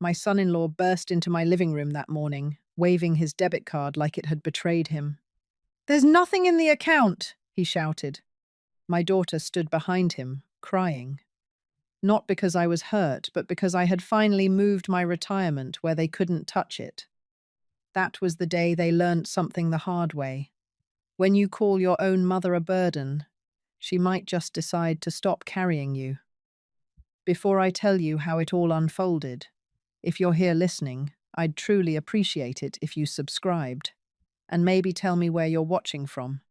My son-in-law burst into my living room that morning, waving his debit card like it had betrayed him. "There's nothing in the account," he shouted. My daughter stood behind him, crying. Not because I was hurt, but because I had finally moved my retirement where they couldn't touch it. That was the day they learnt something the hard way. When you call your own mother a burden, she might just decide to stop carrying you. Before I tell you how it all unfolded, if you're here listening, I'd truly appreciate it if you subscribed, and maybe tell me where you're watching from.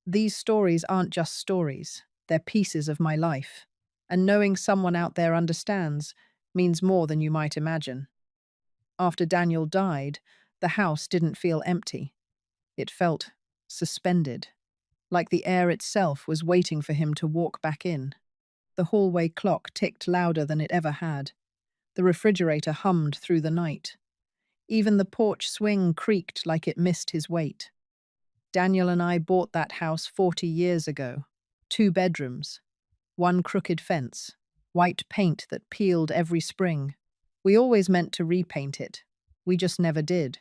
These stories aren't just stories, they're pieces of my life, and knowing someone out there understands means more than you might imagine. After Daniel died, the house didn't feel empty. It felt suspended, like the air itself was waiting for him to walk back in. The hallway clock ticked louder than it ever had. The refrigerator hummed through the night. Even the porch swing creaked like it missed his weight. Daniel and I bought that house 40 years ago. 2 bedrooms, one crooked fence, white paint that peeled every spring. We always meant to repaint it. We just never did.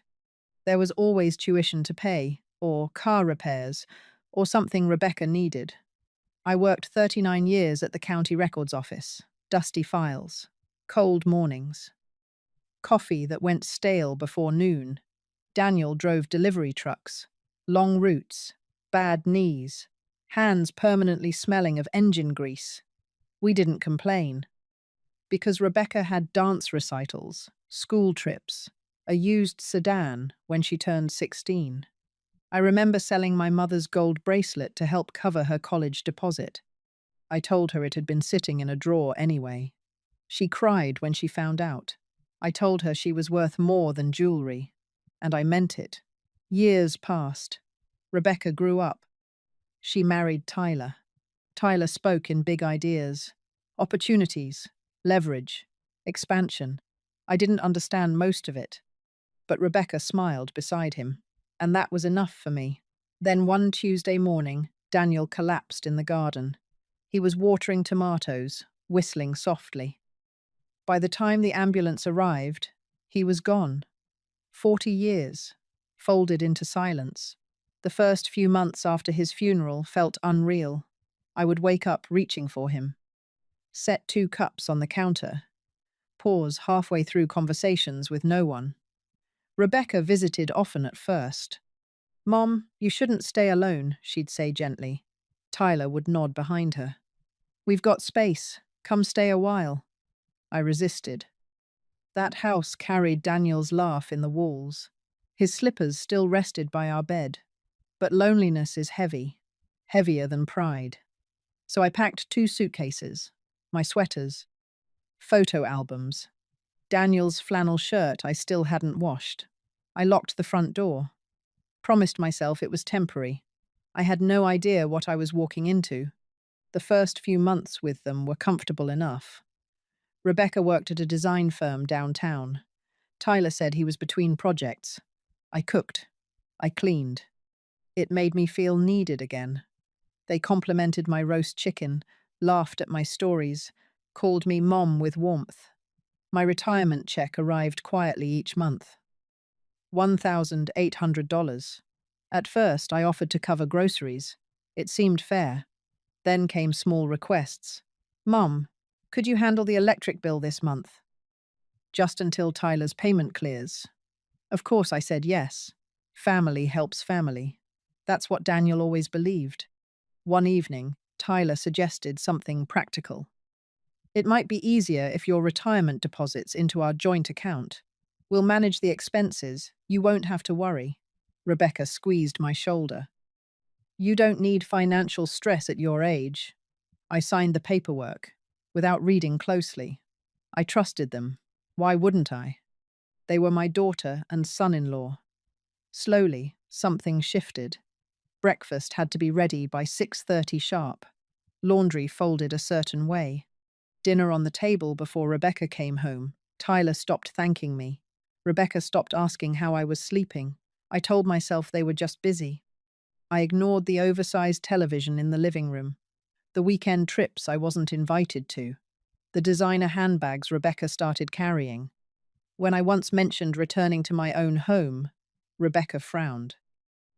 There was always tuition to pay, or car repairs, or something Rebecca needed. I worked 39 years at the county records office. Dusty files, cold mornings, coffee that went stale before noon. Daniel drove delivery trucks, long routes, bad knees, hands permanently smelling of engine grease. We didn't complain, because Rebecca had dance recitals, school trips, a used sedan when she turned 16. I remember selling my mother's gold bracelet to help cover her college deposit. I told her it had been sitting in a drawer anyway. She cried when she found out. I told her she was worth more than jewelry, and I meant it. Years passed. Rebecca grew up. She married Tyler. Tyler spoke in big ideas, opportunities, leverage, expansion. I didn't understand most of it, but Rebecca smiled beside him, and that was enough for me. Then one Tuesday morning, Daniel collapsed in the garden. He was watering tomatoes, whistling softly. By the time the ambulance arrived, he was gone. 40 years, folded into silence. The first few months after his funeral felt unreal. I would wake up reaching for him, set 2 cups on the counter, pause halfway through conversations with no one. Rebecca visited often at first. "Mom, you shouldn't stay alone," she'd say gently. Tyler would nod behind her. "We've got space. Come stay a while." I resisted. That house carried Daniel's laugh in the walls. His slippers still rested by our bed. But loneliness is heavy, heavier than pride. So I packed 2 suitcases, my sweaters, photo albums, Daniel's flannel shirt I still hadn't washed. I locked the front door, promised myself it was temporary. I had no idea what I was walking into. The first few months with them were comfortable enough. Rebecca worked at a design firm downtown. Tyler said he was between projects. I cooked. I cleaned. It made me feel needed again. They complimented my roast chicken, laughed at my stories, called me Mom with warmth. My retirement check arrived quietly each month. $1,800. At first, I offered to cover groceries. It seemed fair. Then came small requests. "Mum, could you handle the electric bill this month?" Just until Tyler's payment clears. Of course I said yes. Family helps family. That's what Daniel always believed. One evening, Tyler suggested something practical. "It might be easier if your retirement deposits into our joint account. We'll manage the expenses. You won't have to worry." Rebecca squeezed my shoulder. "You don't need financial stress at your age." I signed the paperwork, without reading closely. I trusted them. Why wouldn't I? They were my daughter and son-in-law. Slowly, something shifted. Breakfast had to be ready by 6:30 sharp. Laundry folded a certain way. Dinner on the table before Rebecca came home. Tyler stopped thanking me. Rebecca stopped asking how I was sleeping. I told myself they were just busy. I ignored the oversized television in the living room, the weekend trips I wasn't invited to, the designer handbags Rebecca started carrying. When I once mentioned returning to my own home, Rebecca frowned.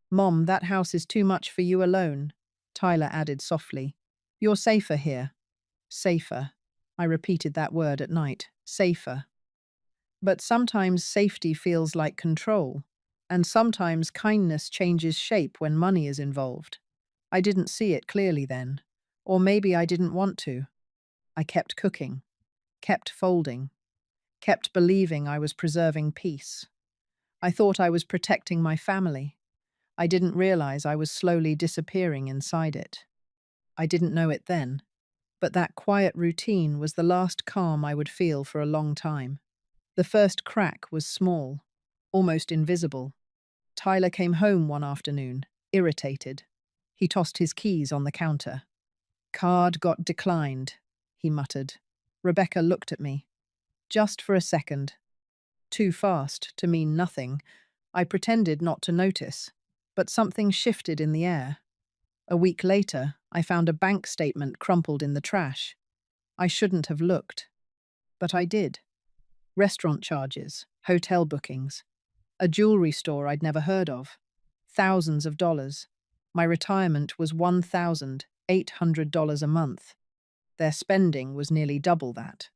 Mom, that house is too much for you alone, Tyler added softly. You're safer here. Safer. I repeated that word at night. Safer. But sometimes safety feels like control, and sometimes kindness changes shape when money is involved. I didn't see it clearly then, or maybe I didn't want to. I kept cooking, kept folding, kept believing I was preserving peace. I thought I was protecting my family. I didn't realize I was slowly disappearing inside it. I didn't know it then, but that quiet routine was the last calm I would feel for a long time. The first crack was small, almost invisible. Tyler came home one afternoon, irritated. He tossed his keys on the counter. Card got declined, he muttered. Rebecca looked at me. Just for a second. Too fast to mean nothing. I pretended not to notice, but something shifted in the air. A week later, I found a bank statement crumpled in the trash. I shouldn't have looked, but I did. Restaurant charges, hotel bookings, a jewelry store I'd never heard of. Thousands of dollars. My retirement was $1,800 a month. Their spending was nearly double that.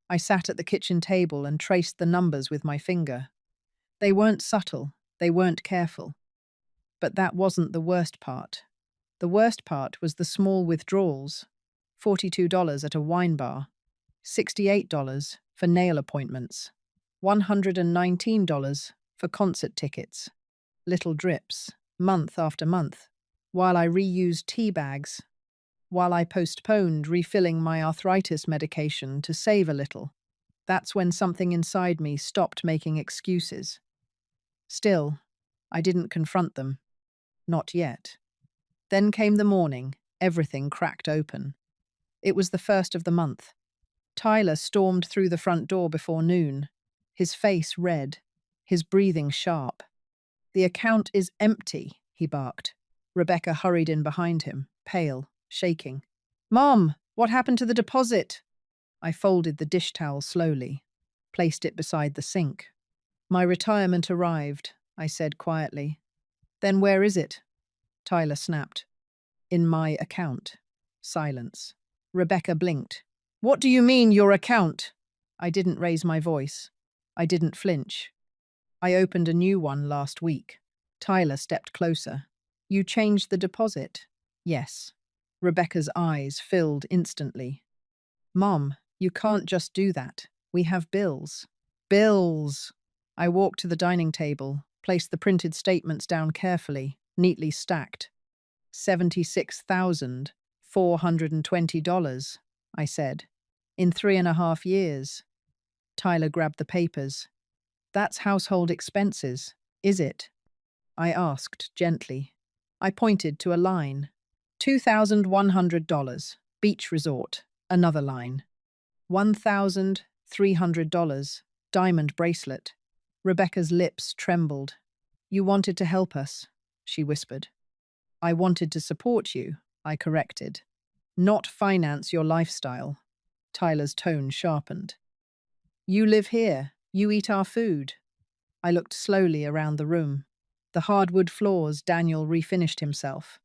I sat at the kitchen table and traced the numbers with my finger. They weren't subtle, they weren't careful. But that wasn't the worst part. The worst part was the small withdrawals. $42 at a wine bar, $68 for nail appointments, $119 for concert tickets. Little drips, month after month, while I reused tea bags, while I postponed refilling my arthritis medication to save a little. That's when something inside me stopped making excuses. Still, I didn't confront them. Not yet. Then came the morning, everything cracked open. It was the first of the month. Tyler stormed through the front door before noon, his face red, his breathing sharp. The account is empty, he barked. Rebecca hurried in behind him, pale, shaking. Mom, what happened to the deposit? I folded the dish towel slowly, placed it beside the sink. My retirement arrived, I said quietly. Then where is it? Tyler snapped. In my account. Silence. Rebecca blinked. What do you mean, your account? I didn't raise my voice. I didn't flinch. I opened a new one last week. Tyler stepped closer. You changed the deposit? Yes. Rebecca's eyes filled instantly. Mom, you can't just do that. We have bills. Bills! I walked to the dining table, placed the printed statements down carefully, neatly stacked. $76,420, I said. In 3.5 years. Tyler grabbed the papers. That's household expenses, is it? I asked gently. I pointed to a line. $2,100, beach resort, another line. $1,300, diamond bracelet. Rebecca's lips trembled. You wanted to help us, she whispered. I wanted to support you, I corrected. Not finance your lifestyle. Tyler's tone sharpened. You live here. You eat our food. I looked slowly around the room. The hardwood floors Daniel refinished himself.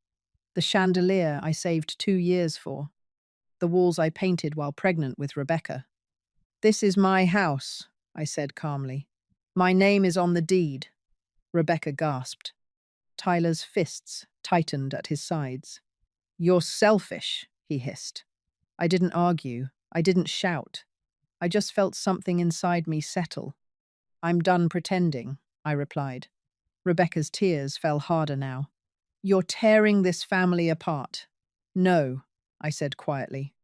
The chandelier I saved 2 years for. The walls I painted while pregnant with Rebecca. This is my house, I said calmly. My name is on the deed. Rebecca gasped. Tyler's fists tightened at his sides. You're selfish, he hissed. I didn't argue. I didn't shout. I just felt something inside me settle. I'm done pretending, I replied. Rebecca's tears fell harder now. You're tearing this family apart. No, I said quietly.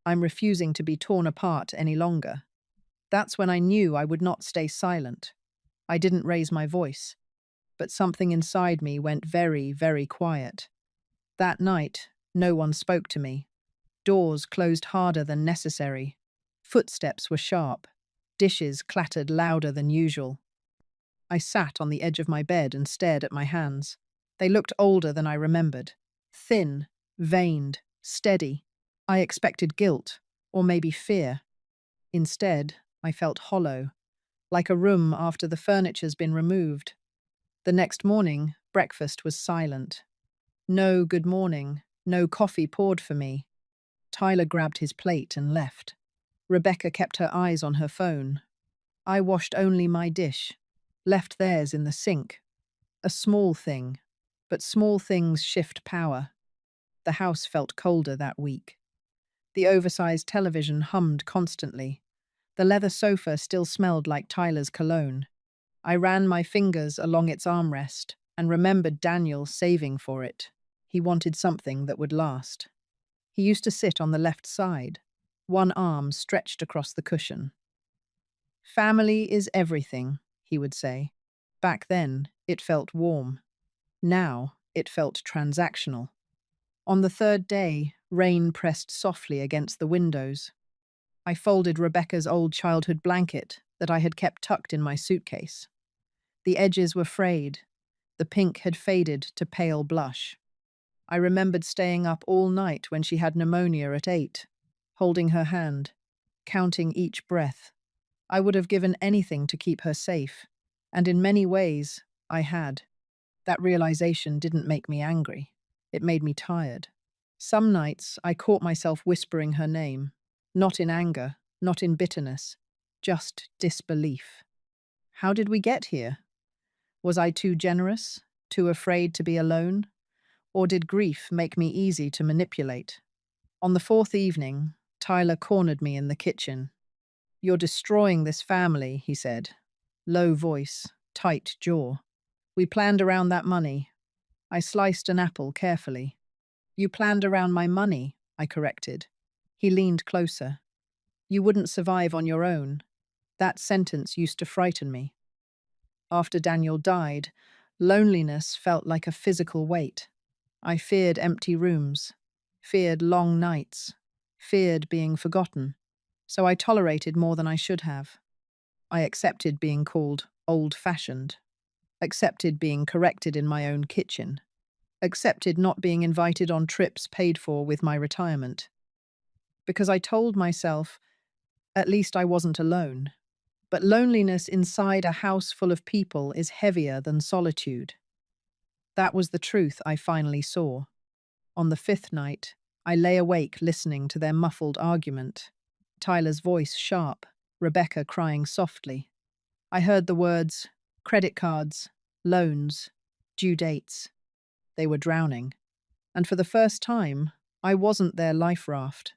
I'm refusing to be torn apart any longer. That's when I knew I would not stay silent. I didn't raise my voice, but something inside me went very, very quiet. That night, no one spoke to me. Doors closed harder than necessary. Footsteps were sharp. Dishes clattered louder than usual. I sat on the edge of my bed and stared at my hands. They looked older than I remembered. Thin, veined, steady. I expected guilt, or maybe fear. Instead, I felt hollow. like a room after the furniture's been removed. The next morning, breakfast was silent. No good morning, no coffee poured for me. Tyler grabbed his plate and left. Rebecca kept her eyes on her phone. I washed only my dish, left theirs in the sink. A small thing, but small things shift power. The house felt colder that week. The oversized television hummed constantly. The leather sofa still smelled like Tyler's cologne. I ran my fingers along its armrest and remembered Daniel saving for it. He wanted something that would last. He used to sit on the left side, one arm stretched across the cushion. "Family is everything," he would say. Back then, it felt warm. Now, it felt transactional. On the third day, rain pressed softly against the windows. I folded Rebecca's old childhood blanket that I had kept tucked in my suitcase. The edges were frayed. The pink had faded to pale blush. I remembered staying up all night when she had pneumonia at 8, holding her hand, counting each breath. I would have given anything to keep her safe, and in many ways, I had. That realization didn't make me angry. It made me tired. Some nights, I caught myself whispering her name, not in anger, not in bitterness, just disbelief. How did we get here? Was I too generous, too afraid to be alone? Or did grief make me easy to manipulate? On the fourth evening, Tyler cornered me in the kitchen. "You're destroying this family," he said. Low voice, tight jaw. "We planned around that money." I sliced an apple carefully. "You planned around my money," I corrected. He leaned closer. "You wouldn't survive on your own." That sentence used to frighten me. After Daniel died, loneliness felt like a physical weight. I feared empty rooms, feared long nights, feared being forgotten. So I tolerated more than I should have. I accepted being called old-fashioned, accepted being corrected in my own kitchen, accepted not being invited on trips paid for with my retirement. Because I told myself, at least I wasn't alone. But loneliness inside a house full of people is heavier than solitude. That was the truth I finally saw. On the fifth night, I lay awake listening to their muffled argument. Tyler's voice sharp, Rebecca crying softly. I heard the words, credit cards, loans, due dates. They were drowning. And for the first time, I wasn't their life raft.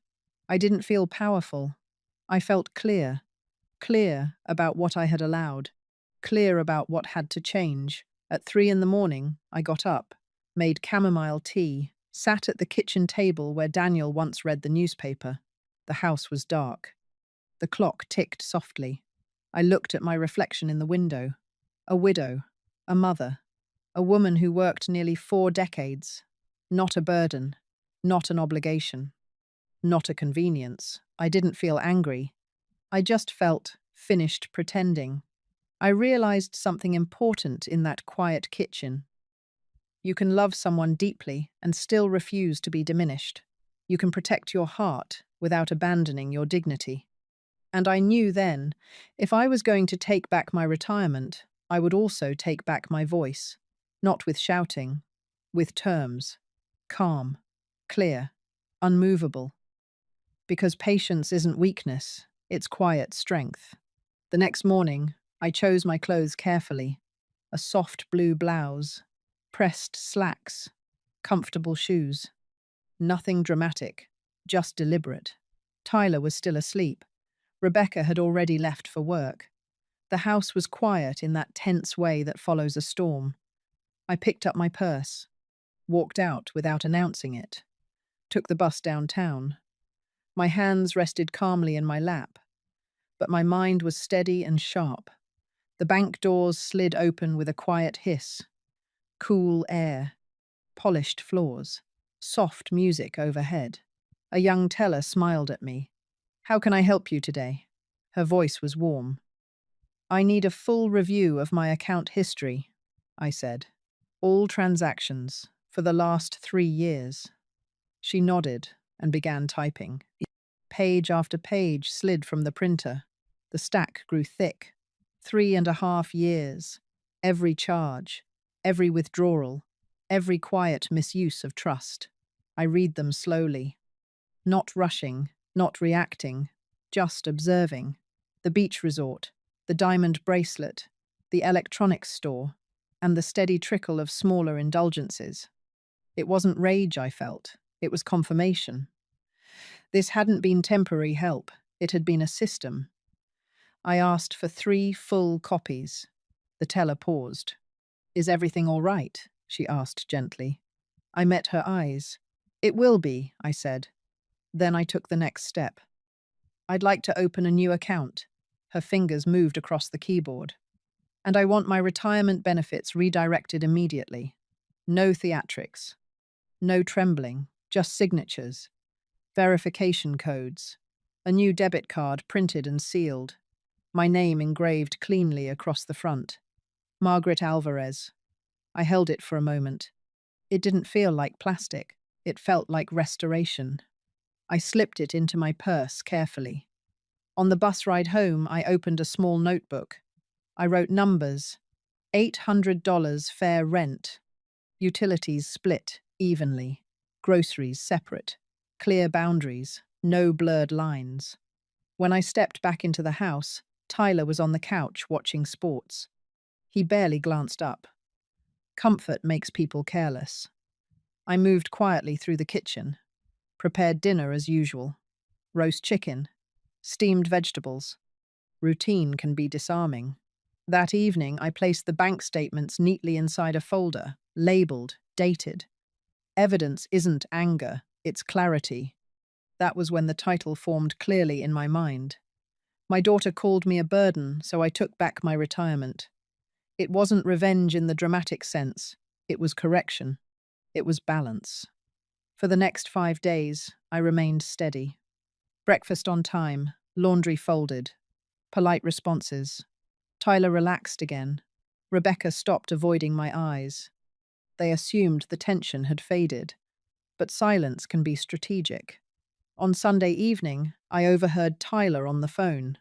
I didn't feel powerful. I felt clear. Clear about what I had allowed. Clear about what had to change. At 3 a.m, I got up, made chamomile tea, sat at the kitchen table where Daniel once read the newspaper. The house was dark. The clock ticked softly. I looked at my reflection in the window. A widow, a mother, a woman who worked nearly 4 decades. Not a burden, not an obligation, not a convenience. I didn't feel angry. I just felt finished pretending. I realized something important in that quiet kitchen. You can love someone deeply and still refuse to be diminished. You can protect your heart without abandoning your dignity. And I knew then, if I was going to take back my retirement, I would also take back my voice. Not with shouting, with terms. Calm, clear, unmovable. Because patience isn't weakness, it's quiet strength. The next morning, I chose my clothes carefully. A soft blue blouse, pressed slacks, comfortable shoes. Nothing dramatic, just deliberate. Tyler was still asleep. Rebecca had already left for work. The house was quiet in that tense way that follows a storm. I picked up my purse, walked out without announcing it, took the bus downtown. My hands rested calmly in my lap, but my mind was steady and sharp. The bank doors slid open with a quiet hiss. Cool air, polished floors, soft music overhead. A young teller smiled at me. "How can I help you today?" Her voice was warm. "I need a full review of my account history," I said. "All transactions, for the last 3 years." She nodded and began typing. Page after page slid from the printer. The stack grew thick. 3.5 years. Every charge, every withdrawal, every quiet misuse of trust. I read them slowly, not rushing, not reacting, just observing. The beach resort, the diamond bracelet, the electronics store, and the steady trickle of smaller indulgences. It wasn't rage I felt, it was confirmation. This hadn't been temporary help, it had been a system. I asked for 3 full copies. The teller paused. "Is everything all right?" she asked gently. I met her eyes. "It will be," I said. Then I took the next step. "I'd like to open a new account." Her fingers moved across the keyboard. "And I want my retirement benefits redirected immediately. No theatrics. No trembling, just signatures. Verification codes. A new debit card printed and sealed. My name engraved cleanly across the front. Margaret Alvarez." I held it for a moment. It didn't feel like plastic. It felt like restoration. I slipped it into my purse carefully. On the bus ride home, I opened a small notebook. I wrote numbers. $800 fair rent. Utilities split evenly. Groceries separate. Clear boundaries. No blurred lines. When I stepped back into the house, Tyler was on the couch watching sports. He barely glanced up. Comfort makes people careless. I moved quietly through the kitchen. Prepared dinner as usual. Roast chicken. Steamed vegetables. Routine can be disarming. That evening, I placed the bank statements neatly inside a folder, labeled, dated. Evidence isn't anger, it's clarity. That was when the title formed clearly in my mind. My daughter called me a burden, so I took back my retirement. It wasn't revenge in the dramatic sense. It was correction. It was balance. For the next 5 days, I remained steady. Breakfast on time, laundry folded, polite responses. Tyler relaxed again. Rebecca stopped avoiding my eyes. They assumed the tension had faded. But silence can be strategic. On Sunday evening, I overheard Tyler on the phone.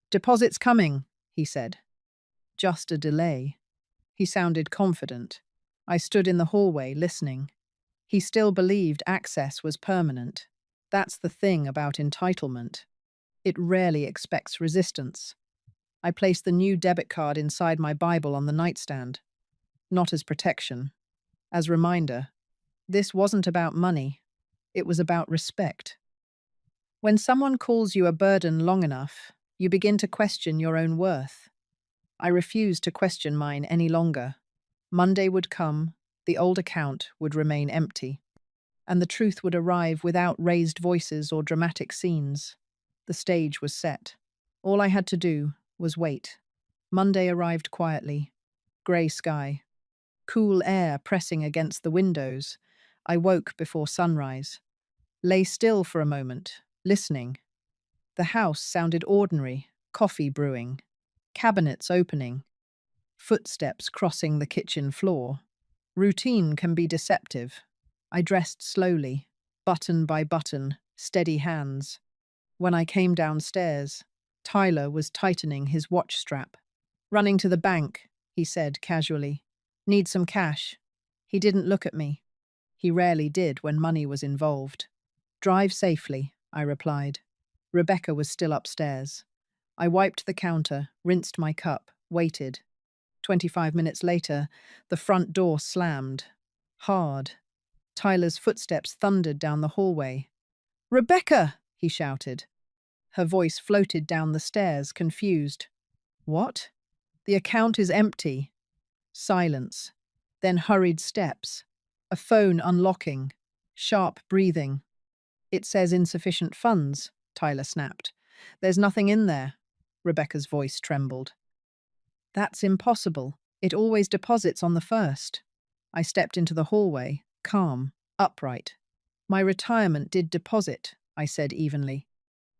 "Deposit's coming," he said. Just a delay. He sounded confident. I stood in the hallway, listening. He still believed access was permanent. That's the thing about entitlement. It rarely expects resistance. I placed the new debit card inside my Bible on the nightstand. Not as protection. As reminder. This wasn't about money. It was about respect. When someone calls you a burden long enough, you begin to question your own worth. I refused to question mine any longer. Monday would come, the old account would remain empty, and the truth would arrive without raised voices or dramatic scenes. The stage was set. All I had to do was wait. Monday arrived quietly. Grey sky. Cool air pressing against the windows. I woke before sunrise. Lay still for a moment, listening. The house sounded ordinary, coffee brewing, cabinets opening, footsteps crossing the kitchen floor. Routine can be deceptive. I dressed slowly, button by button, steady hands. When I came downstairs, Tyler was tightening his watch strap. "Running to the bank," he said casually. "Need some cash." He didn't look at me. He rarely did when money was involved. "Drive safely," I replied. Rebecca was still upstairs. I wiped the counter, rinsed my cup, waited. 25 minutes later, the front door slammed. Hard. Tyler's footsteps thundered down the hallway. "Rebecca!" he shouted. Her voice floated down the stairs, confused. "What?" "The account is empty." Silence. Then hurried steps. A phone unlocking. Sharp breathing. "It says insufficient funds," Tyler snapped. "There's nothing in there." Rebecca's voice trembled. "That's impossible. It always deposits on the first." I stepped into the hallway, calm, upright. "My retirement did deposit," I said evenly.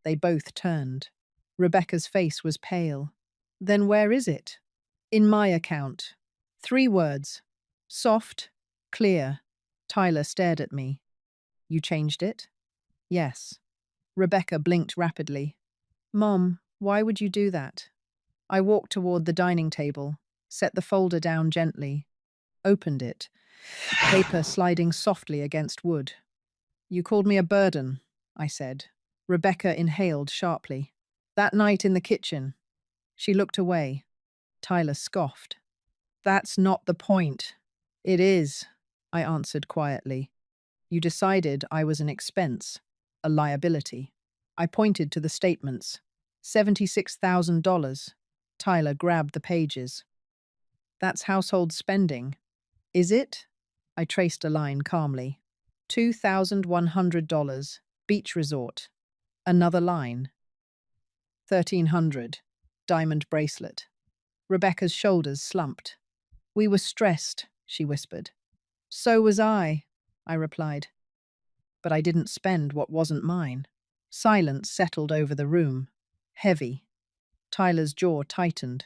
They both turned. Rebecca's face was pale. "Then where is it?" "In my account." 3 words. Soft, clear. Tyler stared at me. "You changed it?" "Yes." Rebecca blinked rapidly. "Mom, why would you do that?" I walked toward the dining table, set the folder down gently, opened it, paper sliding softly against wood. You called me a burden, I said. Rebecca inhaled sharply. That night in the kitchen. She looked away. Tyler scoffed. That's not the point. It is, I answered quietly. You decided I was an expense, a liability. I pointed to the statements. $76,000. Tyler grabbed the pages. That's household spending. Is it? I traced a line calmly. $2,100. Beach resort. Another line. 1,300. Diamond bracelet. Rebecca's shoulders slumped. We were stressed, she whispered. So was I replied. But I didn't spend what wasn't mine. Silence settled over the room. Heavy. Tyler's jaw tightened.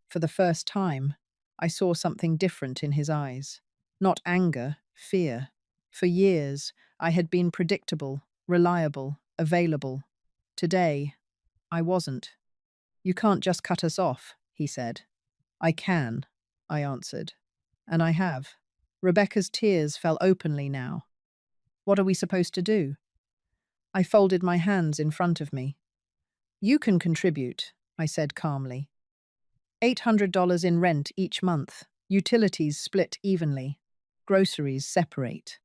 For the first time, I saw something different in his eyes. Not anger, fear. For years, I had been predictable, reliable, available. Today, I wasn't. You can't just cut us off, he said. I can, I answered. And I have. Rebecca's tears fell openly now. What are we supposed to do? I folded my hands in front of me. You can contribute, I said calmly. $800 in rent each month. Utilities split evenly. Groceries separate.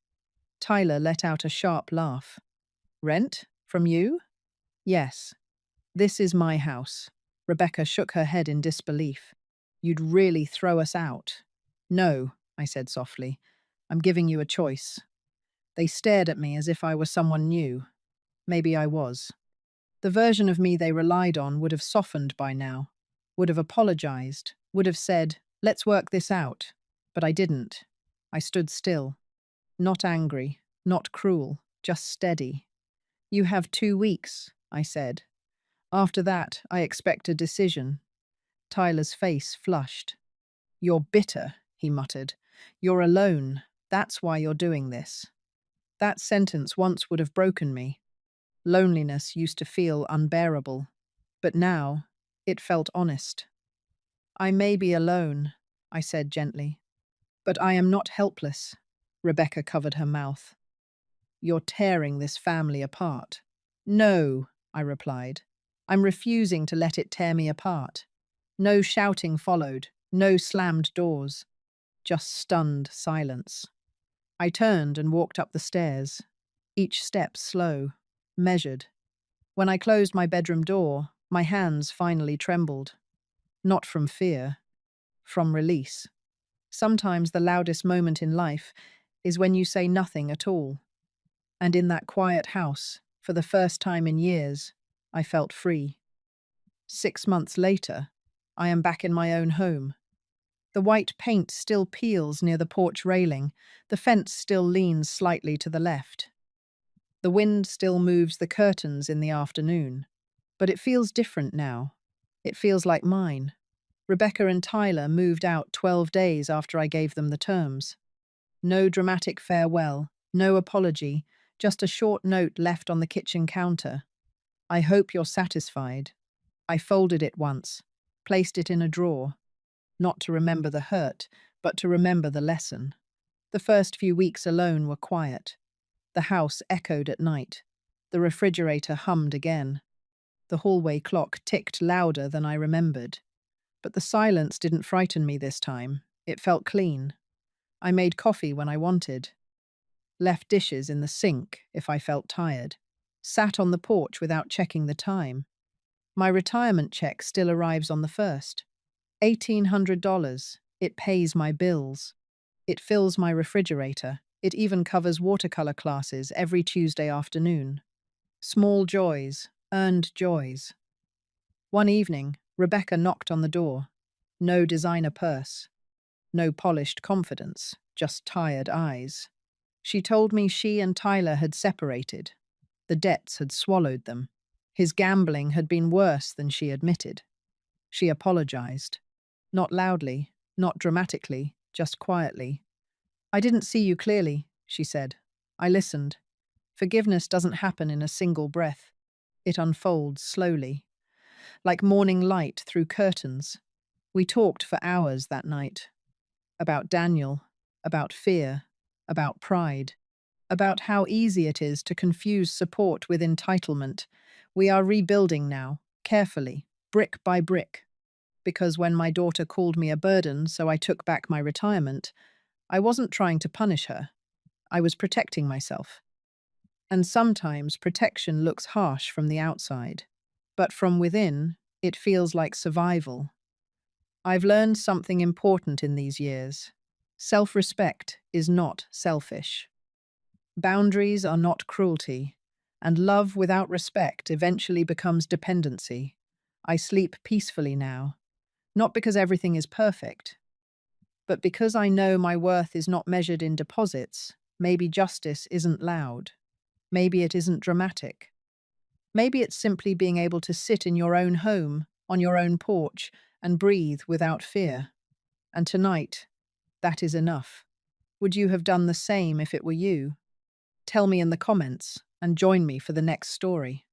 Tyler let out a sharp laugh. Rent? From you? Yes. This is my house. Rebecca shook her head in disbelief. You'd really throw us out? No, I said softly. I'm giving you a choice. They stared at me as if I were someone new. Maybe I was. The version of me they relied on would have softened by now, would have apologized, would have said, let's work this out. But I didn't. I stood still. Not angry, not cruel, just steady. You have 2 weeks, I said. After that, I expect a decision. Tyler's face flushed. You're bitter, he muttered. You're alone. That's why you're doing this. That sentence once would have broken me. Loneliness used to feel unbearable. But now, it felt honest. I may be alone, I said gently. But I am not helpless. Rebecca covered her mouth. You're tearing this family apart. No, I replied. I'm refusing to let it tear me apart. No shouting followed, no slammed doors. Just stunned silence. I turned and walked up the stairs, each step slow, measured. When I closed my bedroom door, my hands finally trembled. Not from fear, from release. Sometimes the loudest moment in life is when you say nothing at all. And in that quiet house, for the first time in years, I felt free. 6 months later, I am back in my own home. The white paint still peels near the porch railing, the fence still leans slightly to the left. The wind still moves the curtains in the afternoon. But it feels different now. It feels like mine. Rebecca and Tyler moved out 12 days after I gave them the terms. No dramatic farewell, no apology, just a short note left on the kitchen counter. I hope you're satisfied. I folded it once, placed it in a drawer. Not to remember the hurt, but to remember the lesson. The first few weeks alone were quiet. The house echoed at night. The refrigerator hummed again. The hallway clock ticked louder than I remembered. But the silence didn't frighten me this time. It felt clean. I made coffee when I wanted. Left dishes in the sink if I felt tired. Sat on the porch without checking the time. My retirement check still arrives on the 1st. $1,800. It pays my bills. It fills my refrigerator. It even covers watercolor classes every Tuesday afternoon. Small joys, earned joys. One evening, Rebecca knocked on the door. No designer purse. No polished confidence, just tired eyes. She told me she and Tyler had separated. The debts had swallowed them. His gambling had been worse than she admitted. She apologized. Not loudly, not dramatically, just quietly. I didn't see you clearly, she said. I listened. Forgiveness doesn't happen in a single breath. It unfolds slowly. like morning light through curtains. We talked for hours that night about Daniel, about fear, about pride, about how easy it is to confuse support with entitlement. We are rebuilding now, carefully, brick by brick, because when my daughter called me a burden, so I took back my retirement, I wasn't trying to punish her. I was protecting myself. And sometimes protection looks harsh from the outside, but from within, it feels like survival. I've learned something important in these years. Self-respect is not selfish. Boundaries are not cruelty, and love without respect eventually becomes dependency. I sleep peacefully now, not because everything is perfect, but because I know my worth is not measured in deposits. Maybe justice isn't loud. Maybe it isn't dramatic. Maybe it's simply being able to sit in your own home, on your own porch, and breathe without fear. And tonight, that is enough. Would you have done the same if it were you? Tell me in the comments and join me for the next story.